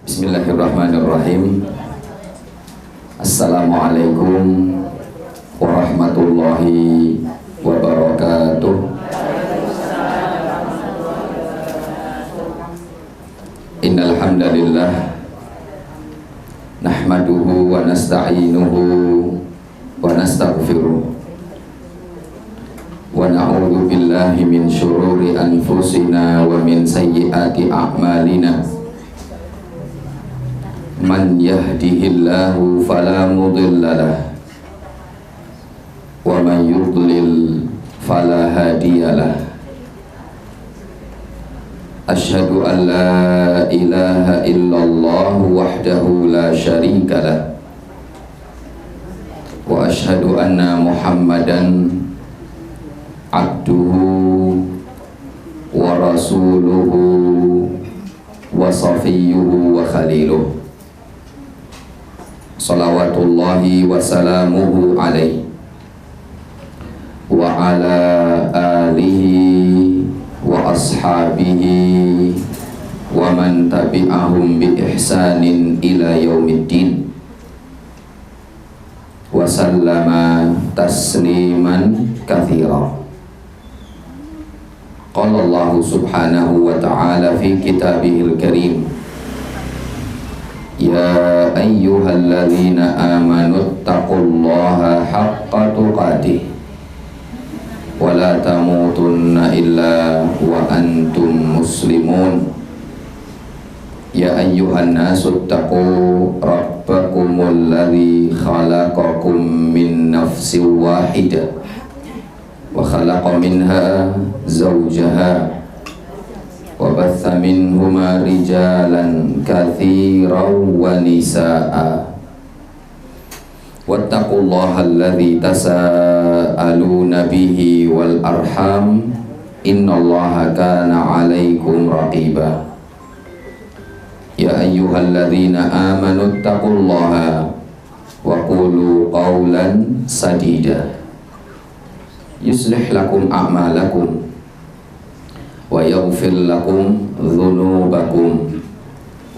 Bismillahirrahmanirrahim. Assalamualaikum warahmatullahi wabarakatuh. Innal hamdalillah nahmaduhu wa nasta'inuhu wa nastaghfiruh wa na'udzu billahi min syururi anfusina wa min sayyiati a'malina. Man yahdihillahu fala mudilla lahu wa man yudlil fala hadiyalah. Asyhadu an la ilaha illallah wahdahu la syarika lah wa asyhadu anna Muhammadan abduhu wa rasuluhu wa safiyyuhu wa khaliluh. Salawatullahi wa salamuhu alaihi wa ala alihi wa ashabihi wa man tabi'ahum bi ihsanin ila yaumiddin wa sallama tasliman katsira. Qala Allah subhanahu wa ta'ala fi kitabihil karim, ya ayyuhalladzina amanu taqullaha haqqa tuqatih wa la tamutunna illa wa antum muslimun. Ya ayyuhan nasu taqu rabbakumul ladzi khalaqakum min nafsin wahidah wa khalaqa minha zawjaha wa batha minhuma rijalan katsiran wa nisaa'a. Wattaqullaha alladzi tasaaluna bihi wal arham innallaha kana 'alaikum raqiba. Ya ayyuhalladzina amanu taqullaha wa qulu qawlan sadida yuslih lakum a'malakum wa yaghfir lakum dhunubakum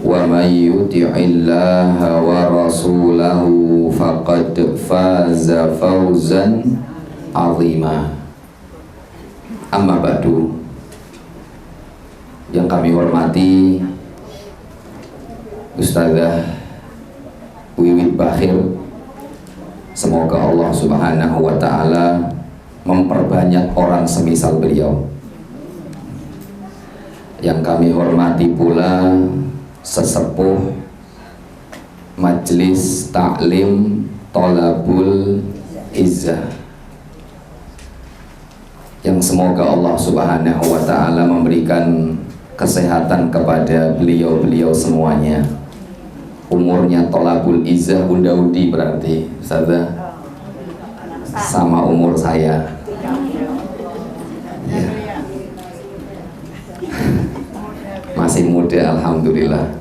wa may yuti'illaha wa rasulahu faqad faza fawzan 'azima. Amma ba'du. Yang kami hormati Ustazah Wiwit Bakhir, semoga Allah subhanahu wa ta'ala memperbanyak orang semisal beliau. Yang kami hormati pula sesepuh Majelis Ta'lim Thalabul Izzah, yang semoga Allah subhanahu wa ta'ala memberikan kesehatan kepada beliau-beliau semuanya. Umurnya Thalabul Izzah Bunda Udi berarti Ustazah sama umur saya ya. Masih muda alhamdulillah.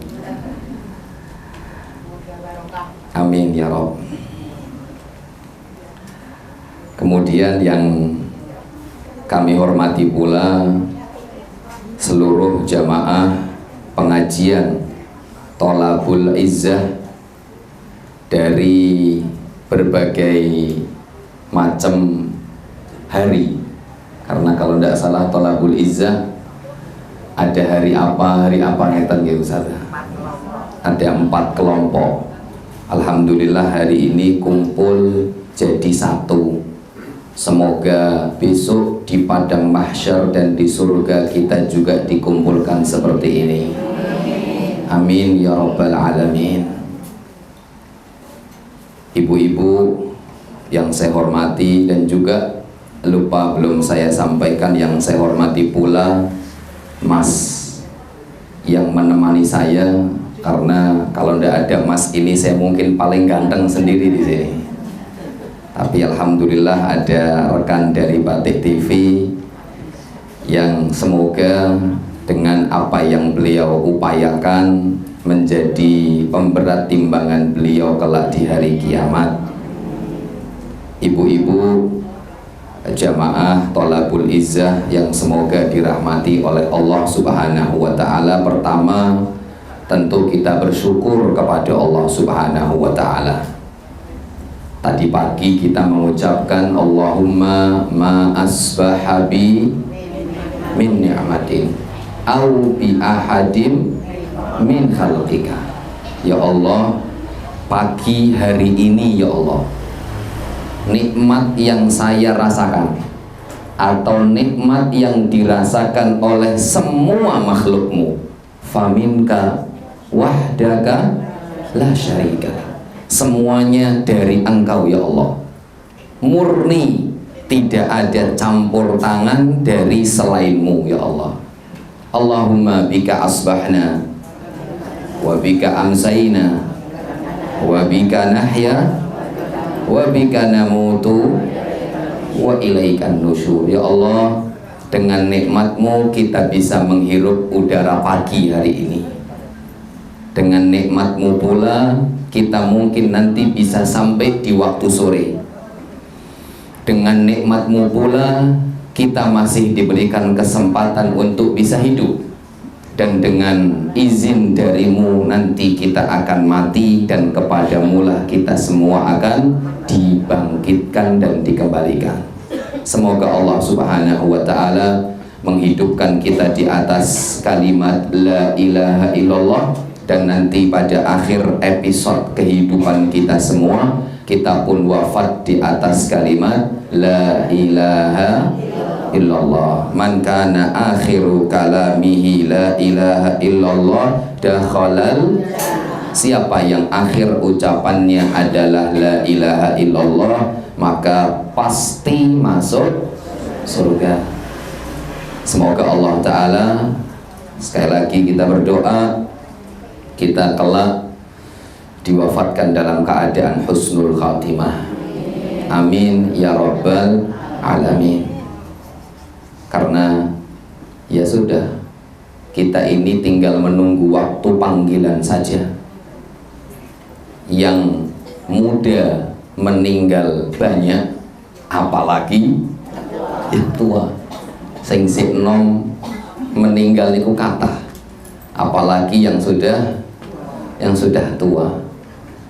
Amin ya Rabb. Kemudian yang kami hormati pula seluruh jamaah pengajian Thalabul Izzah dari berbagai macam hari, karena kalau tidak salah Thalabul Izzah ada hari apa ngeten ya Ustaz. Ada 4 kelompok. Alhamdulillah hari ini kumpul jadi satu. Semoga besok di padang mahsyar dan di surga kita juga dikumpulkan seperti ini. Amin ya rabbal alamin. Ibu-ibu yang saya hormati dan juga lupa belum saya sampaikan, yang saya hormati pula Mas yang menemani saya, karena kalau tidak ada Mas ini saya mungkin paling ganteng sendiri di sini. Tapi alhamdulillah ada rekan dari Batik TV yang semoga dengan apa yang beliau upayakan menjadi pemberat timbangan beliau kelak di hari kiamat. Ibu-ibu jamaah Thalabul Izzah yang semoga dirahmati oleh Allah Subhanahu wa Ta'ala. Pertama, tentu kita bersyukur kepada Allah Subhanahu wa Ta'ala. Tadi pagi kita mengucapkan Allahumma ma asbaha bi min ni'matin au bi ahadim min khalqika. Ya Allah, pagi hari ini ya Allah, nikmat yang saya rasakan atau nikmat yang dirasakan oleh semua makhlukmu, faminka wahdaka la syarika, semuanya dari Engkau ya Allah, murni, tidak ada campur tangan dari selainmu ya Allah. Allahumma bika asbahna wa bika amsayna wa bika nahya wa bika namutu wa ilaikan nusyur. Ya Allah, dengan nikmat-Mu kita bisa menghirup udara pagi hari ini. Dengan nikmat-Mu pula kita mungkin nanti bisa sampai di waktu sore. Dengan nikmat-Mu pula kita masih diberikan kesempatan untuk bisa hidup. Dan dengan izin dari-Mu nanti kita akan mati, dan kepada-Mu lah kita semua akan dibangkitkan dan dikembalikan. Semoga Allah Subhanahu wa Ta'ala menghidupkan kita di atas kalimat la ilaha illallah, dan nanti pada akhir episode kehidupan kita semua kita pun wafat di atas kalimat la ilaha illallah. Man kana akhiru kalamihi la ilaha illallah dakhalal. Siapa yang akhir ucapannya adalah la ilaha illallah, maka pasti masuk surga. Semoga Allah Ta'ala, sekali lagi kita berdoa, kita kelak diwafatkan dalam keadaan husnul khatimah. Amin ya rabbal alamin. Karena ya sudah, kita ini tinggal menunggu waktu panggilan saja. Yang muda meninggal banyak, apalagi yang tua. Sing nom meninggal itu kata, apalagi yang sudah tua.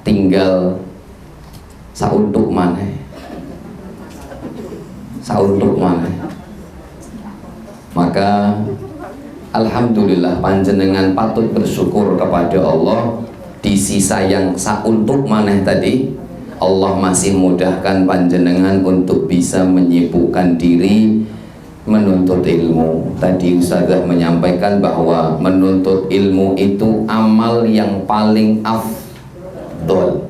Tinggal sauntuk maneh, maka alhamdulillah panjenengan patut bersyukur kepada Allah. Di sisa yang sauntuk maneh tadi, Allah masih mudahkan panjenengan untuk bisa menyibukkan diri menuntut ilmu. Tadi Ustazah menyampaikan bahwa menuntut ilmu itu amal yang paling afdol.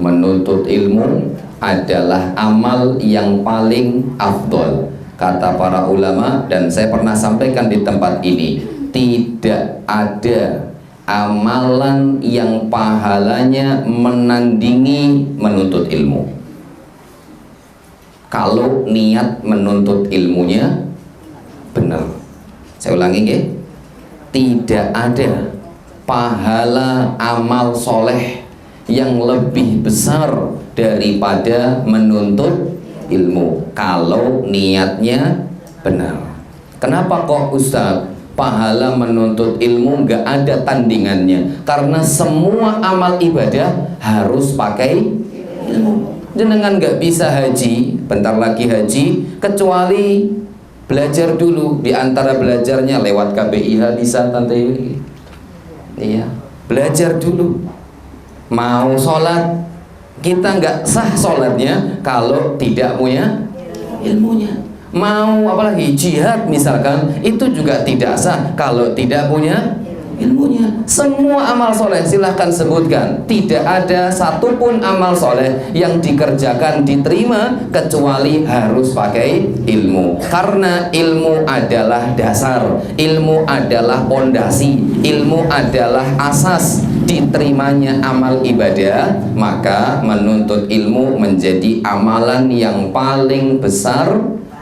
Menuntut ilmu adalah amal yang paling afdol. Kata para ulama, dan saya pernah sampaikan di tempat ini, tidak ada amalan yang pahalanya menandingi menuntut ilmu. Kalau niat menuntut ilmunya benar. Saya ulangi ya, tidak ada pahala amal soleh yang lebih besar daripada menuntut ilmu kalau niatnya benar. Kenapa kok Ustaz pahala menuntut ilmu nggak ada tandingannya? Karena semua amal ibadah harus pakai ilmu. Jenengan nggak bisa haji, bentar lagi haji, kecuali belajar dulu. Di antara belajarnya lewat KBIH bisa, Tante Yuli. Iya, belajar dulu. Mau sholat, kita nggak sah sholatnya kalau tidak punya ilmunya. Mau apalagi jihad misalkan, itu juga tidak sah kalau tidak punya ilmunya. Semua amal soleh silahkan sebutkan, tidak ada satupun amal soleh yang dikerjakan diterima kecuali harus pakai ilmu. Karena ilmu adalah dasar, ilmu adalah pondasi, ilmu adalah asas diterimanya amal ibadah. Maka menuntut ilmu menjadi amalan yang paling besar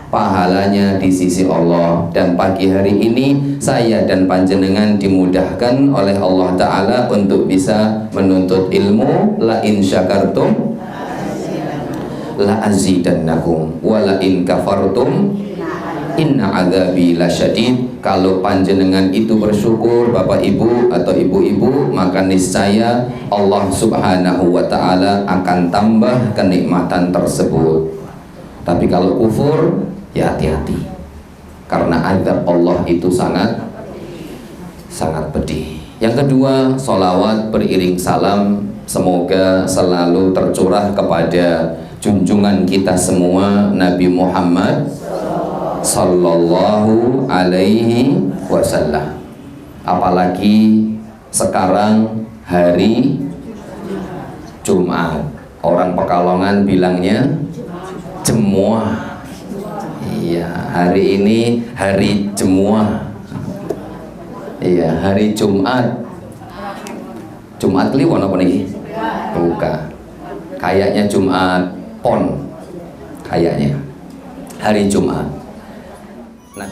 pahalanya di sisi Allah. Dan pagi hari ini saya dan panjenengan dimudahkan oleh Allah Ta'ala untuk bisa menuntut ilmu. La in syakartum la azidannakum wa la in kafartum inna adzabi lasyadid. Kalau panjenengan itu bersyukur Bapak Ibu atau ibu-ibu, maka niscaya Allah Subhanahu wa taala akan tambah kenikmatan tersebut. Tapi kalau kufur, ya hati-hati, karena azab Allah itu sangat pedih. Yang kedua, sholawat beriring salam semoga selalu tercurah kepada junjungan kita semua Nabi Muhammad sallallahu alaihi wasallam. Apalagi sekarang hari Jumat, orang Pekalongan bilangnya jemuah. Iya, hari ini hari jemuah. Iya, hari Jumat. Jumat Kliwon apa nih? Bukan. Kayaknya Jumat Pon. Kayaknya. Hari Jumat. Nah.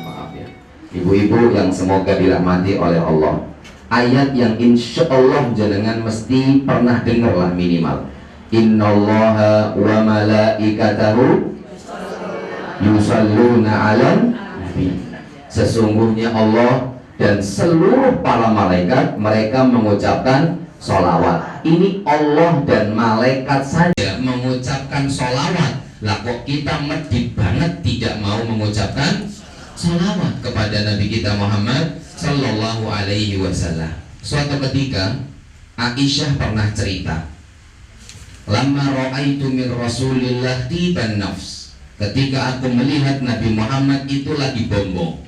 Maaf ya. Ibu-ibu yang semoga dirahmati oleh Allah. Ayat yang insya Allah jenengan mesti pernah dengar lah minimal. Innallaha wa malaikatahu yusalluna 'alan nabi. Sesungguhnya Allah dan seluruh para malaikat mereka mengucapkan sholawat. Ini Allah dan malaikat saja mengucapkan sholawat. Lah kok kita medit banget tidak mau mengucapkan sholawat kepada Nabi kita Muhammad sallallahu alaihi wasallam. Suatu ketika Aisyah pernah cerita, "Lamma ra'aitu min Rasulillah tiban nafs." Ketika aku melihat Nabi Muhammad itu lagi bombong.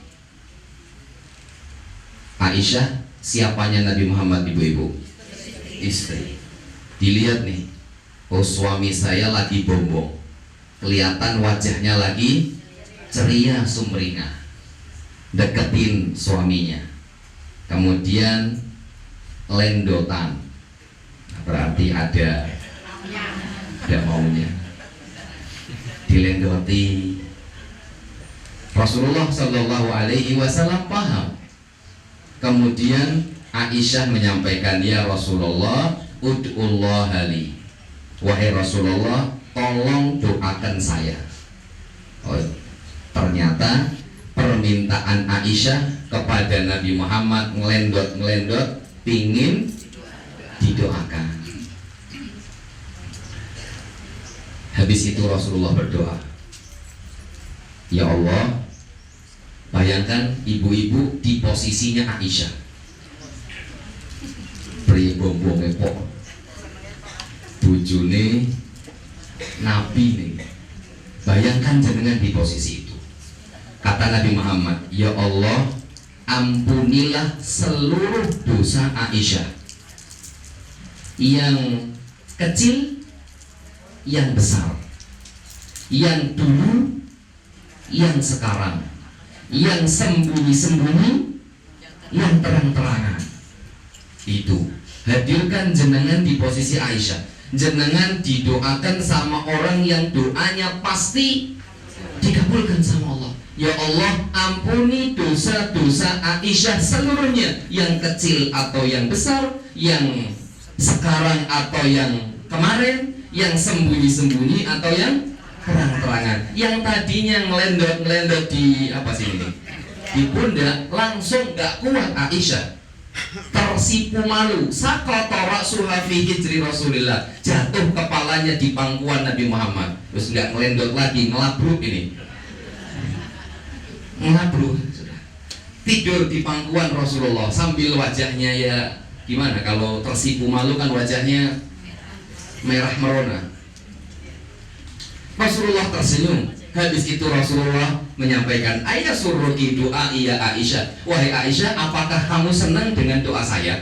Aisyah, siapanya Nabi Muhammad ibu-ibu? Istri. Dilihat nih, oh suami saya lagi bombong. Kelihatan wajahnya lagi ceria sumringah. Deketin suaminya, kemudian lendotan, berarti ada maunya, dilendoti. Rasulullah Shallallahu Alaihi Wasallam paham. Kemudian Aisyah menyampaikan, ya Rasulullah, ud'ullah li, wahai Rasulullah, tolong doakan saya. Oh, ternyata permintaan Aisyah kepada Nabi Muhammad ngelendot pingin didoakan. Habis itu Rasulullah berdoa, ya Allah, bayangkan ibu-ibu di posisinya Aisyah, beri bombongnya kok bujune Nabi nih. Bayangkan jenengan di posisi itu. Kata Nabi Muhammad, ya Allah, ampunilah seluruh dosa Aisyah, yang kecil, yang besar, yang dulu, yang sekarang, yang sembunyi-sembunyi, yang terang-terangan. Itu hadirkan jenengan di posisi Aisyah. Jenengan didoakan sama orang yang doanya pasti dikabulkan sama Allah. Ya Allah, ampuni dosa-dosa Aisyah seluruhnya, yang kecil atau yang besar, yang sekarang atau yang kemarin, yang sembunyi-sembunyi atau yang terang-terangan. Yang tadinya ngelendot di apa sih ini? Di pundak, langsung gak kuat Aisyah. Tersipu malu, sakata ra'suha fi hijri Rasulillah, jatuh kepalanya di pangkuan Nabi Muhammad. Terus nggak ngelendot lagi, ngelabruk ini, ngelabruk sudah. Tidur di pangkuan Rasulullah sambil wajahnya ya gimana, kalau tersipu malu kan wajahnya merah merona. Rasulullah tersenyum. Habis itu Rasulullah menyampaikan, ayat surruki doa iya Aisyah, wahai Aisyah, apakah kamu senang dengan doa saya?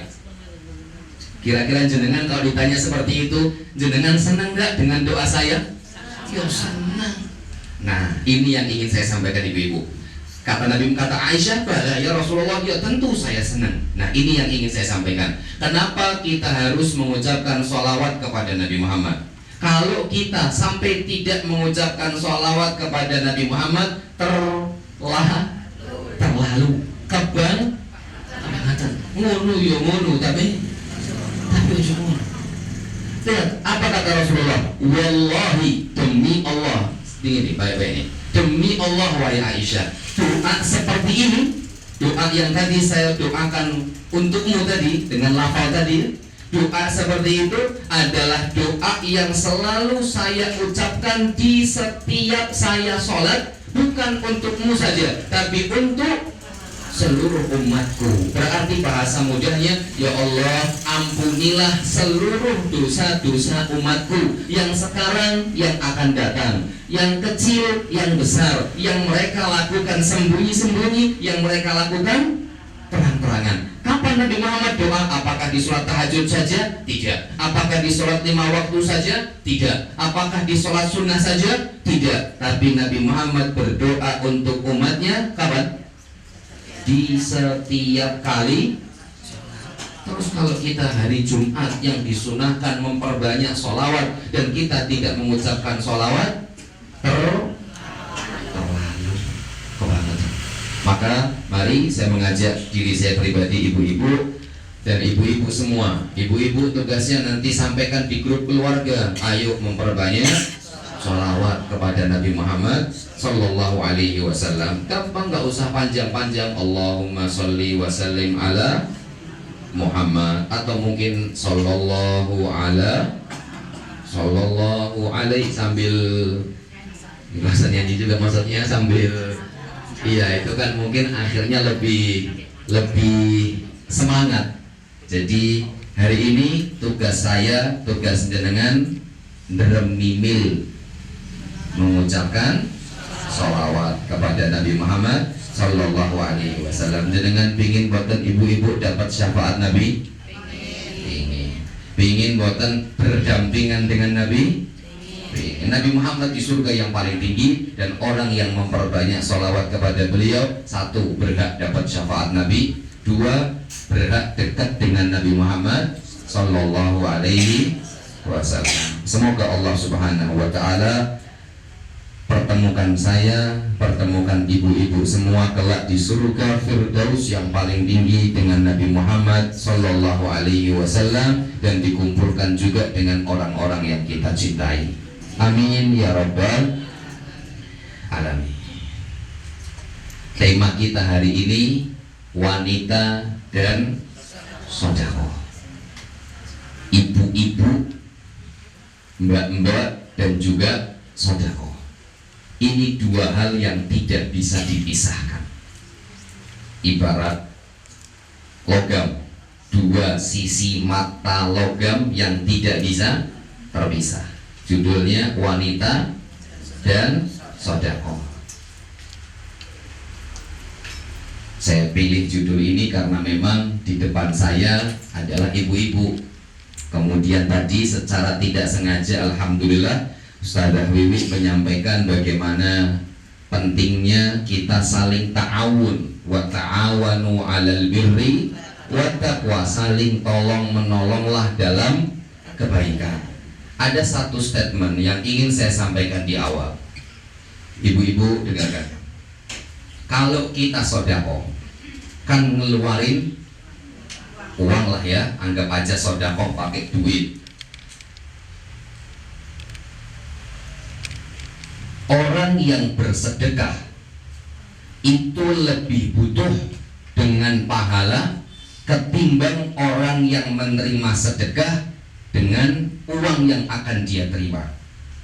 Kira-kira jenengan kalau ditanya seperti itu, jenengan senang nggak dengan doa saya? Ya senang. Nah, ini yang ingin saya sampaikan ibu-ibu. Kata Nabi, kata Aisyah, ya Rasulullah, ya tentu saya senang. Nah, ini yang ingin saya sampaikan. Kenapa kita harus mengucapkan sholawat kepada Nabi Muhammad? Kalau kita sampai tidak mengucapkan sholawat kepada Nabi Muhammad, terlalu kebangetan. ngono yo ngono tapi ojo ngono. Lihat apa kata Rasulullah, wallahi, demi Allah, ini baik-baik ini, demi Allah wahai Aisyah, doa seperti ini, doa yang tadi saya doakan untukmu tadi dengan lafal tadi, doa seperti itu adalah doa yang selalu saya ucapkan di setiap saya sholat, bukan untukmu saja, tapi untuk seluruh umatku. Berarti bahasa mudahnya, ya Allah, ampunilah seluruh dosa-dosa umatku, yang sekarang, yang akan datang, yang kecil, yang besar, yang mereka lakukan sembunyi-sembunyi, yang mereka lakukan terang-terangan. Kapan Nabi Muhammad doa? Apakah di sholat tahajud saja? Tidak. Apakah di sholat 5 waktu saja? Tidak. Apakah di sholat sunnah saja? Tidak. Tapi Nabi Muhammad berdoa untuk umatnya kapan? Di setiap kali. Terus kalau kita hari Jumat yang disunahkan memperbanyak sholawat dan kita tidak mengucapkan sholawat, terlalu kebangetan. Maka mari saya mengajak diri saya pribadi, ibu-ibu dan ibu-ibu semua. Ibu-ibu tugasnya nanti sampaikan di grup keluarga, ayo memperbanyak sholawat kepada Nabi Muhammad Sallallahu Alaihi Wasallam. Gampang, nggak usah panjang-panjang. Allahumma sholli wa sallim ala Muhammad, atau mungkin sallallahu alaihi sambil bahasa nyanyi juga maksudnya sambil, iya itu kan mungkin akhirnya lebih semangat. Jadi hari ini tugas saya, tugas jenengan deremimil mengucapkan sholawat kepada Nabi Muhammad Sallallahu Alaihi Wasallam. Jenengan pingin boten ibu-ibu dapat syafaat Nabi? Pingin boten berdampingan dengan Nabi? Pingin. Nabi Muhammad di surga yang paling tinggi, dan orang yang memperbanyak sholawat kepada beliau, satu, berhak dapat syafaat Nabi, dua, berhak dekat dengan Nabi Muhammad Sallallahu Alaihi Wasallam. Semoga Allah Subhanahu Wa Taala pertemukan saya, pertemukan ibu-ibu semua kelak di surga Firdaus yang paling tinggi dengan Nabi Muhammad Sallallahu Alaihi Wasallam, dan dikumpulkan juga dengan orang-orang yang kita cintai. Amin ya Rabbal Alamin. Tema kita hari ini wanita dan sedekah. Ibu-ibu, mbak-mbak, dan juga sedekah. Ini dua hal yang tidak bisa dipisahkan. Ibarat logam, dua sisi mata logam yang tidak bisa terpisah. Judulnya wanita dan sedekah. Saya pilih judul ini karena memang di depan saya adalah ibu-ibu. Kemudian tadi secara tidak sengaja, alhamdulillah, Ustazah Wiwi menyampaikan bagaimana pentingnya kita saling ta'awun, wa ta'awanu 'alal birri wa taqwa, saling tolong menolonglah dalam kebaikan. Ada satu statement yang ingin saya sampaikan di awal. Ibu-ibu dengarkan. Kalau kita sedekah kan ngeluarin uang lah ya, anggap aja sedekah pakai duit. Orang yang bersedekah itu lebih butuh dengan pahala ketimbang orang yang menerima sedekah dengan uang yang akan dia terima.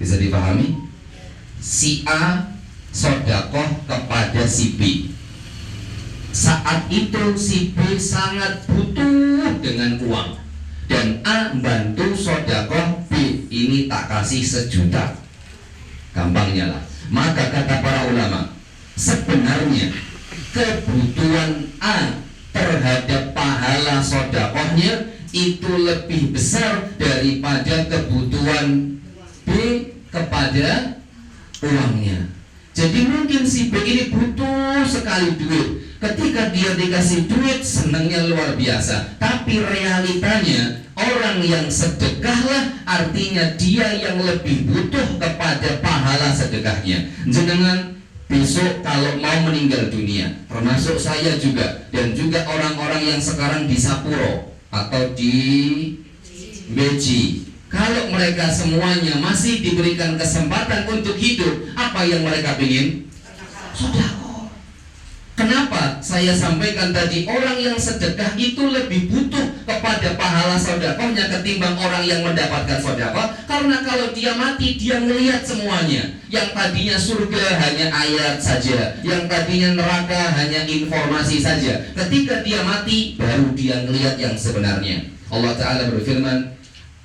Bisa dipahami? Si A sedekah kepada si B. Saat itu si B sangat butuh dengan uang, dan A bantu sedekah B, ini tak kasih 1 juta. Gampangnya lah. Maka kata para ulama, sebenarnya kebutuhan A terhadap pahala sedekahnya itu lebih besar daripada kebutuhan B kepada uangnya. Jadi mungkin si B ini butuh sekali duit. Ketika dia dikasih duit, senangnya luar biasa. Tapi realitanya orang yang sedekahlah artinya dia yang lebih butuh kepada pahala sedekahnya. Jenengan besok kalau mau meninggal dunia, termasuk saya juga, dan juga orang-orang yang sekarang di Sapuro atau di Beji, kalau mereka semuanya masih diberikan kesempatan untuk hidup, apa yang mereka ingin? Sedekah. Kenapa saya sampaikan tadi orang yang sedekah itu lebih butuh kepada pahala sedekahnya ketimbang orang yang mendapatkan sedekah? Karena kalau dia mati, dia melihat semuanya. Yang tadinya surga hanya ayat saja, yang tadinya neraka hanya informasi saja. Ketika dia mati, baru dia melihat yang sebenarnya. Allah Ta'ala berfirman,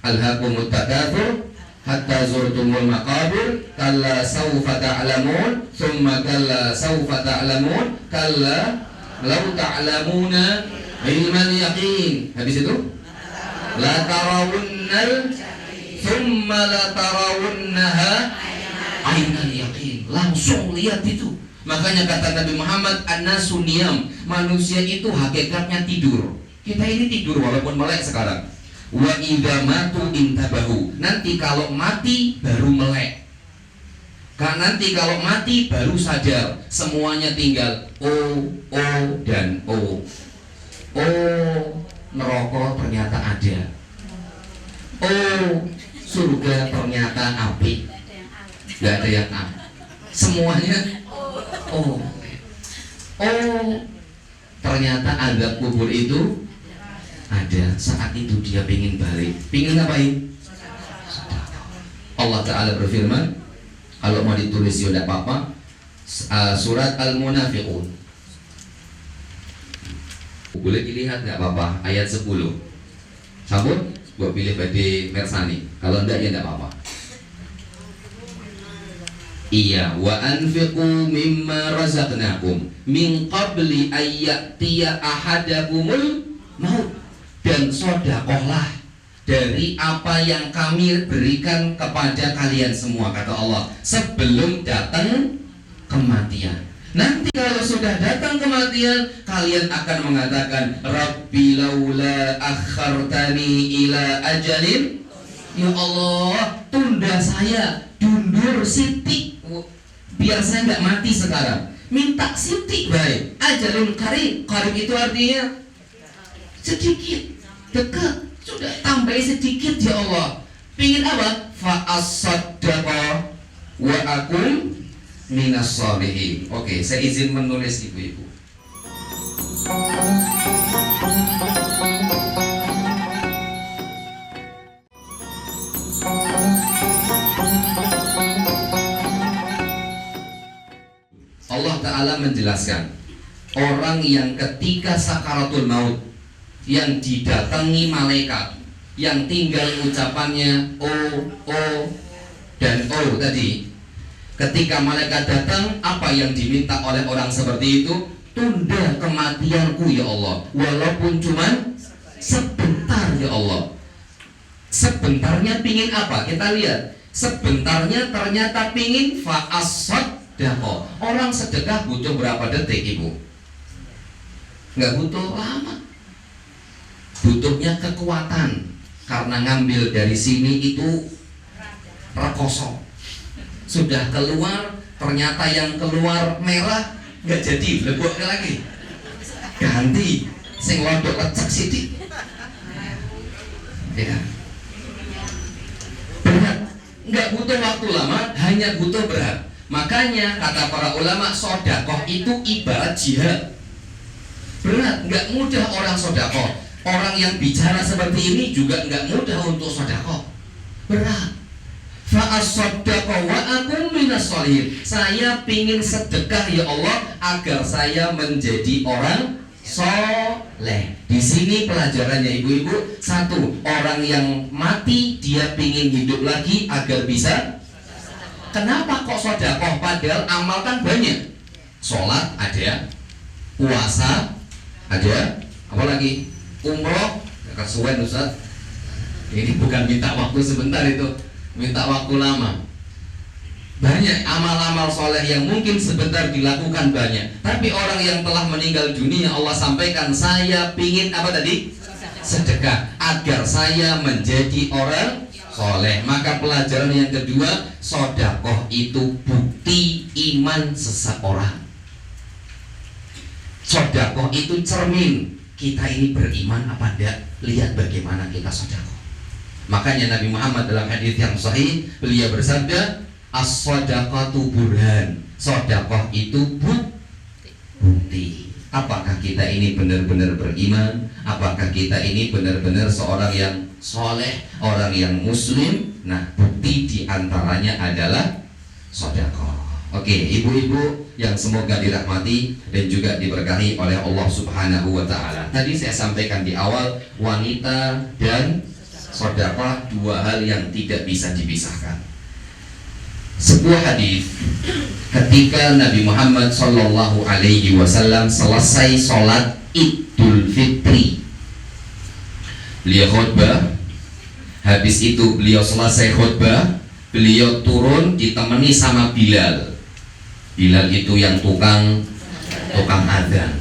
Alhaakumut takatsur hatta zurtumul maqabir kalla sawfa ta'lamun thumma kalla sawfa ta'lamun kalla law ta'lamuna ilmal yaqin. Habis itu la tarawunnal thumma la tarawunnaha ainal yaqin. Langsung lihat itu. Makanya kata Nabi Muhammad, an-nasu niyam, manusia itu hakikatnya tidur. Kita ini tidur walaupun melek sekarang. Wa idza matu intabahu. Nanti kalau mati baru melek. Nanti kalau mati baru sadar. Semuanya tinggal O dan O. Neraka ternyata ada. Surga ternyata api. Gak ada yang A. Semuanya ternyata azab kubur itu ada. Saat itu dia pengen balik. Pengen ngapain? Allah Ta'ala berfirman, kalau mau ditulis ya tidak apa-apa, surat Al-Munafiqun. Boleh dilihat nggak apa-apa, ayat 10. Sabun, buat pilih badi Mersani. Kalau enggak ya tidak apa-apa. Iya, wa anfiqu mimma razaqnakum min qabli ayyatiya ahadakumul maut. Dan sodakohlah dari apa yang kami berikan kepada kalian semua, kata Allah, sebelum datang kematian. Nanti kalau sudah datang kematian, kalian akan mengatakan, Rabbi laula akhartani ila ajalin, ya Allah, tunda saya, dundur sitik, biar saya nggak mati sekarang. Minta sitik baik. Ajalun karib. Karib itu artinya sedikit, dekat, sudah tambah sedikit ya Allah. Pingin apa? Fa'as-saddaqa wa akum minas sholihin. Oke, saya izin menulis ibu-ibu. Allah Ta'ala menjelaskan, orang yang ketika sakaratul maut, yang didatangi malaikat, yang tinggal ucapannya O dan O tadi. Ketika malaikat datang, apa yang diminta oleh orang seperti itu? Tunda kematianku ya Allah, walaupun cuman sebentar ya Allah. Sebentarnya pingin apa? Kita lihat. Sebentarnya ternyata pingin fa'as-saddaqa. Orang sedekah butuh berapa detik, Ibu? Nggak butuh lama. Butuhnya kekuatan, karena ngambil dari sini itu rekoso. Sudah keluar, ternyata yang keluar merah, nggak jadi, leboknya lagi. Ganti, sing lodok lecek sidik. Ya. Berat, nggak butuh waktu lama, hanya butuh berat. Makanya kata para ulama, sodakoh itu ibarat jihad. Berat, nggak mudah orang sodakoh. Orang yang bicara seperti ini juga nggak mudah untuk sedekah. Berat. Fa'as-saddaqa wa akum minas sholihin. Saya pingin sedekah ya Allah agar saya menjadi orang soleh. Di sini pelajarannya ibu-ibu, satu, orang yang mati dia pingin hidup lagi agar bisa. Kenapa kok sedekah? Padahal amal kan banyak. Sholat ada, puasa ada, apa lagi? Umroh, kesuwen Ustaz. Ini bukan minta waktu sebentar, itu minta waktu lama. Banyak amal-amal soleh yang mungkin sebentar dilakukan banyak. Tapi orang yang telah meninggal dunia, Allah sampaikan, saya pingin apa tadi? Sedekah, agar saya menjadi orang soleh. Maka pelajaran yang kedua, sodakoh itu bukti iman seseorang. Sodakoh itu cermin kita ini beriman apa enggak. Lihat bagaimana kita sodakoh. Makanya Nabi Muhammad dalam hadis yang sahih, beliau bersabda, as-sadaqatu burhan. Sodakoh itu bukti. Apakah kita ini benar-benar beriman? Apakah kita ini benar-benar seorang yang soleh, orang yang muslim? Nah, bukti diantaranya adalah sodakoh. Oke, ibu-ibu yang semoga dirahmati dan juga diberkahi oleh Allah Subhanahu wa Ta'ala. Tadi saya sampaikan di awal, wanita dan sodakoh dua hal yang tidak bisa dipisahkan. Sebuah hadis ketika Nabi Muhammad Sallallahu Alaihi Wasallam selesai sholat Idul Fitri, beliau khutbah. Habis itu beliau selesai khutbah, beliau turun ditemani sama Bilal. Bilal itu yang tukang adzan.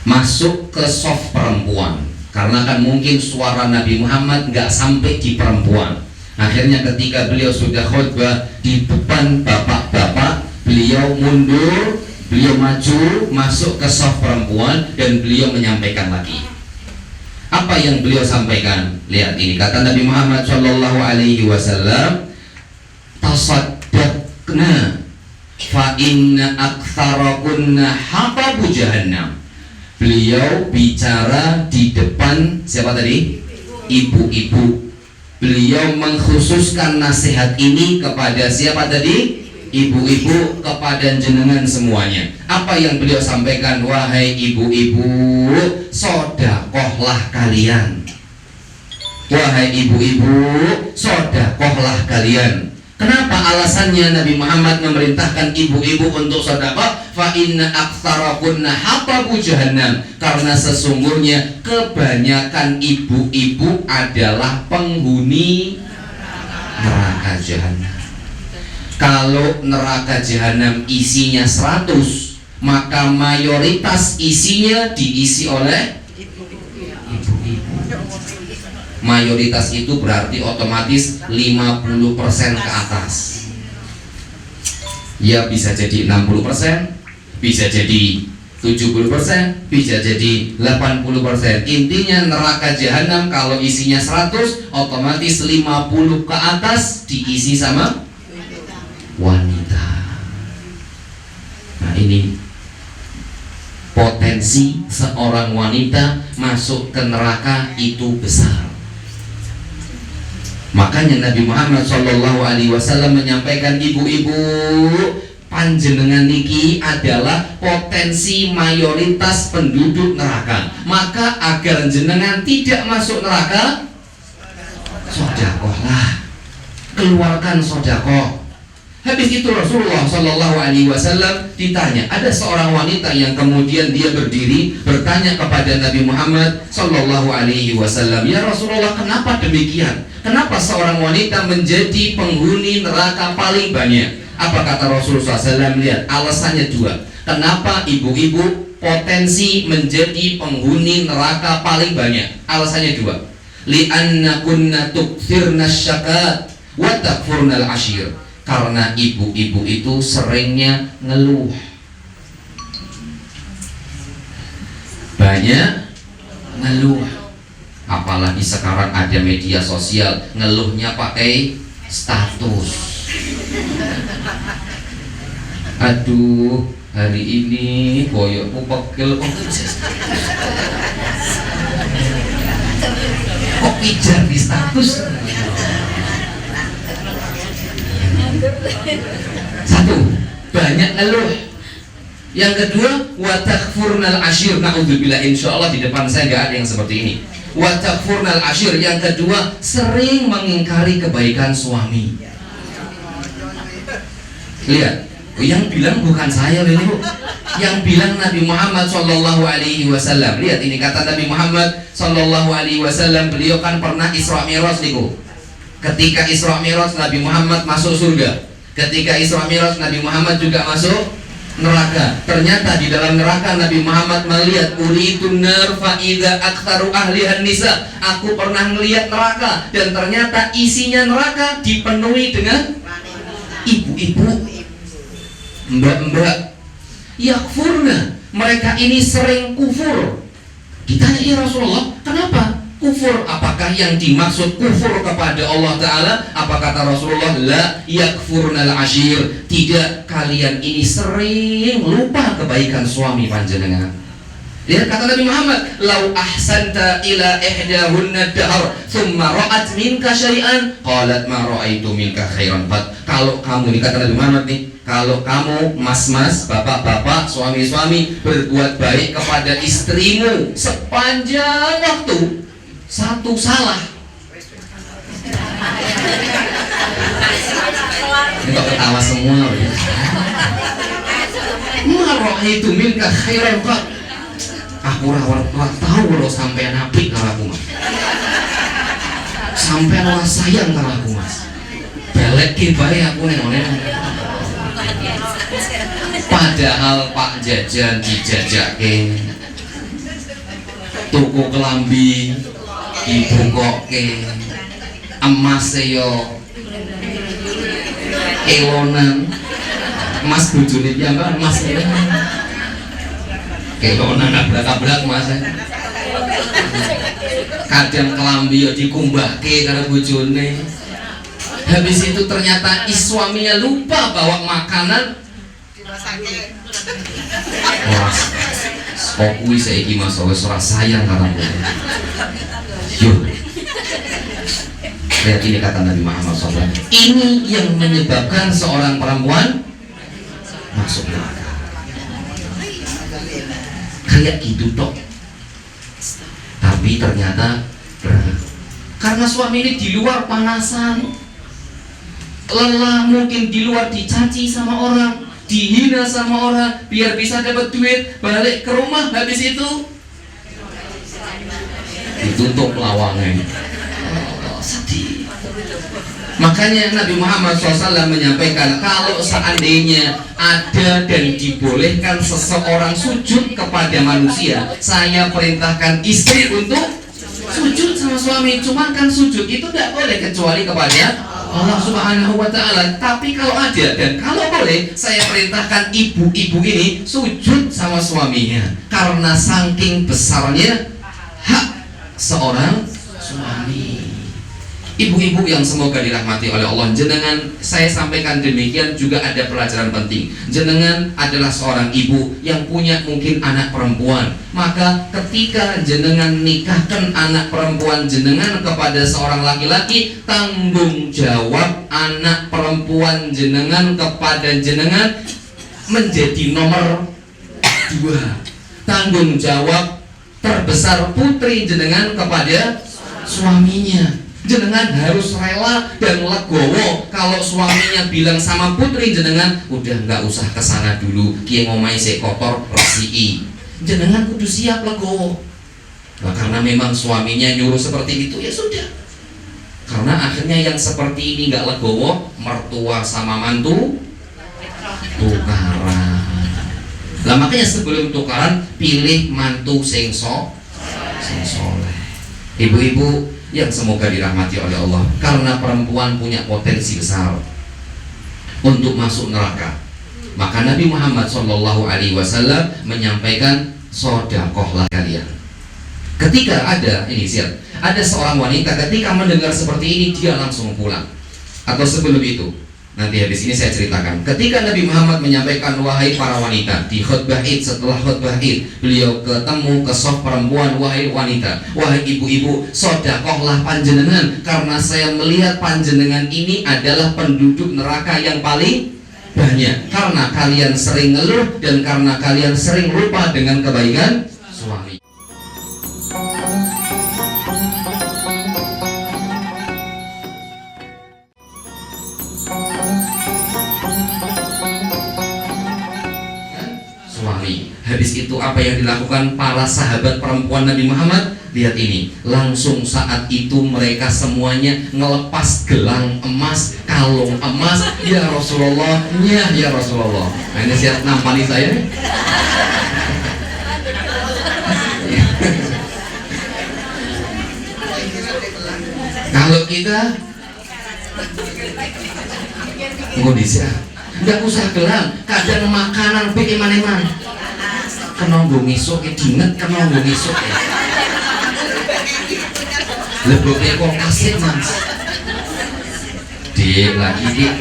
Masuk ke soft perempuan, karena kan mungkin suara Nabi Muhammad nggak sampai di perempuan. Akhirnya ketika beliau sudah khutbah di depan bapak-bapak, beliau mundur, beliau maju, masuk ke soft perempuan dan beliau menyampaikan lagi. Apa yang beliau sampaikan? Lihat ini, kata Nabi Muhammad Shallallahu Alaihi Wasallam, tasaddaqna fa inna aktsarakunna hatabu jahannam. Beliau bicara di depan siapa tadi? Ibu-ibu. Beliau mengkhususkan nasihat ini kepada siapa tadi? Ibu-ibu, kepada jenengan semuanya. Apa yang beliau sampaikan? Wahai ibu-ibu, sodakohlah kalian. Wahai ibu-ibu, sodakohlah kalian. Kenapa alasannya Nabi Muhammad memerintahkan ibu-ibu untuk sodakoh? Fa inna aktsarakunna hatabu jahannam. Karena sesungguhnya kebanyakan ibu-ibu adalah penghuni neraka jahanam. Kalau neraka jahanam isinya 100, maka mayoritas isinya diisi oleh ibu-ibu. Mayoritas itu berarti otomatis 50% ke atas. Ya bisa jadi 60%, bisa jadi 70%, bisa jadi 80%. Intinya neraka jahanam kalau isinya 100, otomatis 50 ke atas diisi sama wanita. Nah, ini potensi seorang wanita masuk ke neraka itu besar. Makanya Nabi Muhammad SAW menyampaikan, ibu-ibu, panjenengan niki adalah potensi mayoritas penduduk neraka. Maka agar jenengan tidak masuk neraka, sodakohlah, keluarkan sodakoh. Habis itu Rasulullah SAW ditanya, ada seorang wanita yang kemudian dia berdiri bertanya kepada Nabi Muhammad SAW, ya Rasulullah, kenapa demikian? Kenapa seorang wanita menjadi penghuni neraka paling banyak? Apa kata Rasulullah SAW? Lihat, alasannya 2. Kenapa ibu-ibu potensi menjadi penghuni neraka paling banyak? Alasannya 2. Li'anna kunna tukthirna syakat wa takfurnal ashir. Karena ibu-ibu itu seringnya ngeluh, banyak ngeluh. Apalagi sekarang ada media sosial, ngeluhnya pakai status. Aduh, hari ini boyokku pegel, kok pijar di status. Satu, banyak ngeluh. Yang kedua, wa takfurnal ashir. Naudzubillah, insyaallah di depan saya nggak ada yang seperti ini. Wa takfurnal ashir. Yang kedua, sering mengingkari kebaikan suami. Lihat, yang bilang bukan saya ini, Bu. Yang bilang Nabi Muhammad SAW. Lihat ini kata Nabi Muhammad SAW, beliau kan pernah Isra Mi'raj niku. Ketika Isra Mi'raj Nabi Muhammad masuk surga. Ketika Isra Mi'raj Nabi Muhammad juga masuk neraka. Ternyata di dalam neraka Nabi Muhammad melihat uritun nar fa idza aktsaru ahlihan nisa. Aku pernah melihat neraka dan ternyata isinya neraka dipenuhi dengan ibu-ibu, mbak-mbak. Yakfurna, mereka ini sering kufur. Ditanya, ya Rasulullah, kenapa kufur? Apakah yang dimaksud kufur kepada Allah Ta'ala? Apa kata Rasulullah? La yakfurnal ashir. Tidak, kalian ini sering lupa kebaikan suami panjenengan. Lihat kata Nabi Muhammad, lau ahsanta ila ihdahunna dahr thumma ra'at minka syai'an qalat ma ra'aitu minka khairan qad. Kalau kamu, ini kata Nabi Muhammad nih, kalau kamu mas-mas, bapak-bapak, suami-suami berbuat baik kepada istrimu sepanjang waktu, satu salah, ini kok ketawa semua ya. Ma ra'aitu minka khairan qad. Aku rawat tahu lo sampean apik karo aku mas, sampean lah sayang karo aku mas, belekin bae aku neng. Padahal Pak Jajan dijajake, tuku kelambi dibukoke, emas yo elonan, emas bojone piyambak emas kelonan abrak-abrak mas. Kadang kelambi yo dikumbahke karo bojone. Habis itu ternyata suaminya lupa bawa makanan. Wah, kok kuwi saiki mas wis ora sayang karo aku. Yo. Lihat ini kata Nabi Muhammad SAW. Ini yang menyebabkan seorang perempuan masuk neraka. Kayak gitu toh, tapi ternyata karena suami ini di luar panasan, lelah, mungkin di luar dicaci sama orang, dihina sama orang, biar bisa dapat duit, balik ke rumah, habis itu ditutup lawangnya. Sedih. Makanya Nabi Muhammad SAW menyampaikan, kalau seandainya ada dan dibolehkan seseorang sujud kepada manusia, saya perintahkan istri untuk sujud sama suami. Cuma kan sujud itu tidak boleh kecuali kepada Allah Subhanahu wa Ta'ala. Tapi kalau ada dan kalau boleh, saya perintahkan ibu-ibu ini sujud sama suaminya, karena saking besarnya hak seorang suami. Ibu-ibu yang semoga dirahmati oleh Allah, jenengan, saya sampaikan demikian juga ada pelajaran penting. Jenengan adalah seorang ibu yang punya mungkin anak perempuan, maka ketika jenengan nikahkan anak perempuan jenengan kepada seorang laki-laki, tanggung jawab anak perempuan jenengan kepada jenengan menjadi nomor 2. Tanggung jawab terbesar putri jenengan kepada suaminya. Jenengan harus rela dan legowo kalau suaminya bilang sama putri jenengan, udah nggak usah kesana dulu, kiye ngomai se kotor resii. Jenengan kudu siap legowo. Nah, karena memang suaminya nyuruh seperti itu, ya sudah. Karena akhirnya yang seperti ini nggak legowo, mertua sama mantu tukaran. Lah makanya sebelum tukaran pilih mantu sing soleh. Ibu-ibu yang semoga dirahmati oleh Allah, karena perempuan punya potensi besar untuk masuk neraka, maka Nabi Muhammad SAW menyampaikan, sodakohlah kalian. Ketika ada seorang wanita ketika mendengar seperti ini, dia langsung pulang. Atau sebelum itu, nanti habis ini saya ceritakan, ketika Nabi Muhammad menyampaikan, wahai para wanita, di khutbah Id, setelah khutbah Id, beliau ketemu ke saf perempuan, wahai wanita, wahai ibu-ibu, sodakohlah panjenengan, karena saya melihat panjenengan ini adalah penduduk neraka yang paling banyak, karena kalian sering ngeluh dan karena kalian sering lupa dengan kebaikan suami. Habis itu apa yang dilakukan para sahabat perempuan Nabi Muhammad? Lihat ini, langsung saat itu mereka semuanya ngelepas gelang emas kalung emas. Ya Rasulullah, ya Rasulullah. Nah, ini siap nampani saya. Kalau kita kondisi nggak usah gelang, kadang makanan pe eman-eman kenonggo ngisuk dinget kenonggo ngisuk leboknya kok kasih mas dik lagi dik